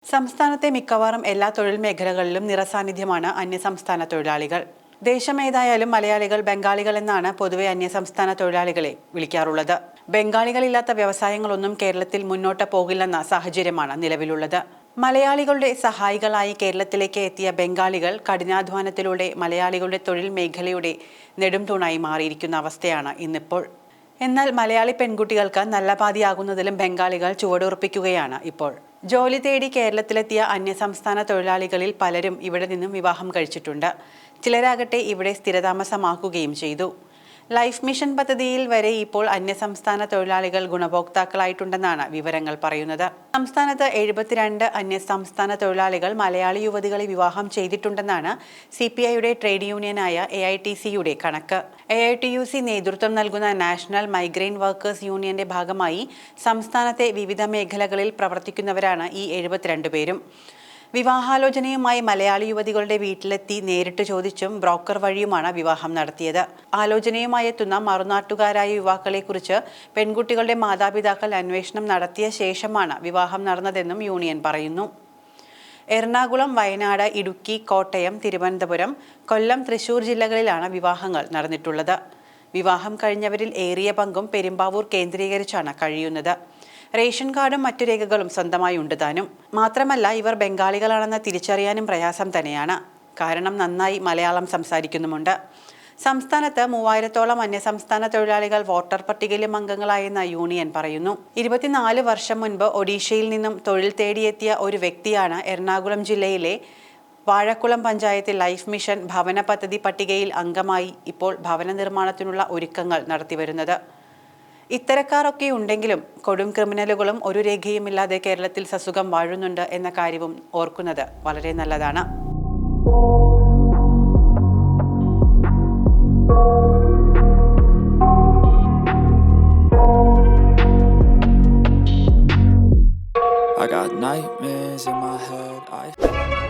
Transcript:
സംസ്ഥാനത്തെ മിക്കവാറും എല്ലാ തൊഴിൽ മേഖലകളിലും നിറസാന്നിധ്യമാണ് അന്യസംസ്ഥാന തൊഴിലാളികൾ. ദേശമേതായാലും മലയാളികൾ ബംഗാളികൾ എന്നാണ് പൊതുവെ അന്യസംസ്ഥാന തൊഴിലാളികളെ വിളിക്കാറുള്ളത്. ബംഗാളികളില്ലാത്ത വ്യവസായങ്ങളൊന്നും കേരളത്തിൽ മുന്നോട്ട് പോകില്ലെന്ന സാഹചര്യമാണ് നിലവിലുള്ളത്. മലയാളികളുടെ സഹായികളായി കേരളത്തിലേക്ക് എത്തിയ ബംഗാളികൾ കഠിനാധ്വാനത്തിലൂടെ മലയാളികളുടെ തൊഴിൽ മേഖലയുടെ നെടുംതൂണായി മാറിയിരിക്കുന്ന അവസ്ഥയാണ് ഇന്നിപ്പോൾ. എന്നാൽ മലയാളി പെൺകുട്ടികൾക്ക് നല്ല പാതിയാകുന്നതിലും ബംഗാളികൾ ചുവടുറപ്പിക്കുകയാണ് ഇപ്പോൾ. ജോലി തേടി കേരളത്തിലെത്തിയ അന്യസംസ്ഥാന തൊഴിലാളികളിൽ പലരും ഇവിടെ നിന്നും വിവാഹം കഴിച്ചിട്ടുണ്ട്. ചിലരാകട്ടെ ഇവിടെ സ്ഥിരതാമസമാക്കുകയും ചെയ്തു. ലൈഫ് മിഷൻ പദ്ധതിയിൽ വരെ ഇപ്പോൾ അന്യസംസ്ഥാന തൊഴിലാളികൾ ഗുണഭോക്താക്കളായിട്ടുണ്ടെന്നാണ് വിവരങ്ങൾ പറയുന്നത്. സംസ്ഥാനത്ത് 72 അന്യസംസ്ഥാന തൊഴിലാളികൾ മലയാളി യുവതികളെ വിവാഹം ചെയ്തിട്ടുണ്ടെന്നാണ് CPIയുടെ ട്രേഡ് യൂണിയനായ AITCയുടെ കണക്ക്. AITUC നേതൃത്വം നൽകുന്ന നാഷണൽ മൈഗ്രന്റ് വർക്കേഴ്സ് യൂണിയന്റെ ഭാഗമായി സംസ്ഥാനത്തെ വിവിധ മേഖലകളിൽ പ്രവർത്തിക്കുന്നവരാണ് ഈ 72 പേരും. വിവാഹാലോചനയുമായി മലയാളി യുവതികളുടെ വീട്ടിലെത്തി നേരിട്ട് ചോദിച്ചും ബ്രോക്കർ വഴിയുമാണ് വിവാഹം നടത്തിയത്. ആലോചനയുമായി എത്തുന്ന മറുനാട്ടുകാരായ യുവാക്കളെക്കുറിച്ച് പെൺകുട്ടികളുടെ മാതാപിതാക്കൾ അന്വേഷണം നടത്തിയ ശേഷമാണ് വിവാഹം നടന്നതെന്നും യൂണിയൻ പറയുന്നു. എറണാകുളം, വയനാട്, ഇടുക്കി, കോട്ടയം, തിരുവനന്തപുരം, കൊല്ലം, തൃശൂർ ജില്ലകളിലാണ് വിവാഹങ്ങൾ നടന്നിട്ടുള്ളത്. വിവാഹം കഴിഞ്ഞവരിൽ ഏറിയ പങ്കും പെരുമ്പാവൂർ കേന്ദ്രീകരിച്ചാണ് കഴിയുന്നത്. റേഷൻ കാർഡും മറ്റു രേഖകളും സ്വന്തമായി ഉണ്ട് താനും. മാത്രമല്ല ഇവർ ബംഗാളികളാണെന്ന് തിരിച്ചറിയാനും പ്രയാസം തന്നെയാണ്. കാരണം നന്നായി മലയാളം സംസാരിക്കുന്നുമുണ്ട്. സംസ്ഥാനത്ത് 3000-ഓളം അന്യസംസ്ഥാന തൊഴിലാളികൾ വോട്ടർ പട്ടികയിലും അംഗങ്ങളായെന്ന് യൂണിയൻ പറയുന്നു. 24 വർഷം മുൻപ് ഒഡീഷയിൽ നിന്നും തൊഴിൽ തേടിയെത്തിയ ഒരു വ്യക്തിയാണ് എറണാകുളം ജില്ലയിലെ വാഴക്കുളം പഞ്ചായത്തിൽ ലൈഫ് മിഷൻ ഭവന പദ്ധതി പട്ടികയിൽ അംഗമായി ഇപ്പോൾ ഭവന നിർമ്മാണത്തിനുള്ള ഒരുക്കങ്ങൾ നടത്തിവരുന്നത്. ഇത്തരക്കാരൊക്കെ ഉണ്ടെങ്കിലും കൊടും ക്രിമിനലുകളും ഒരു രേഖയുമില്ലാതെ കേരളത്തിൽ സസുഖം വാഴുന്നുണ്ട് എന്ന കാര്യവും ഓർക്കുന്നത് വളരെ നല്ലതാണ്. I got nightmares in my head.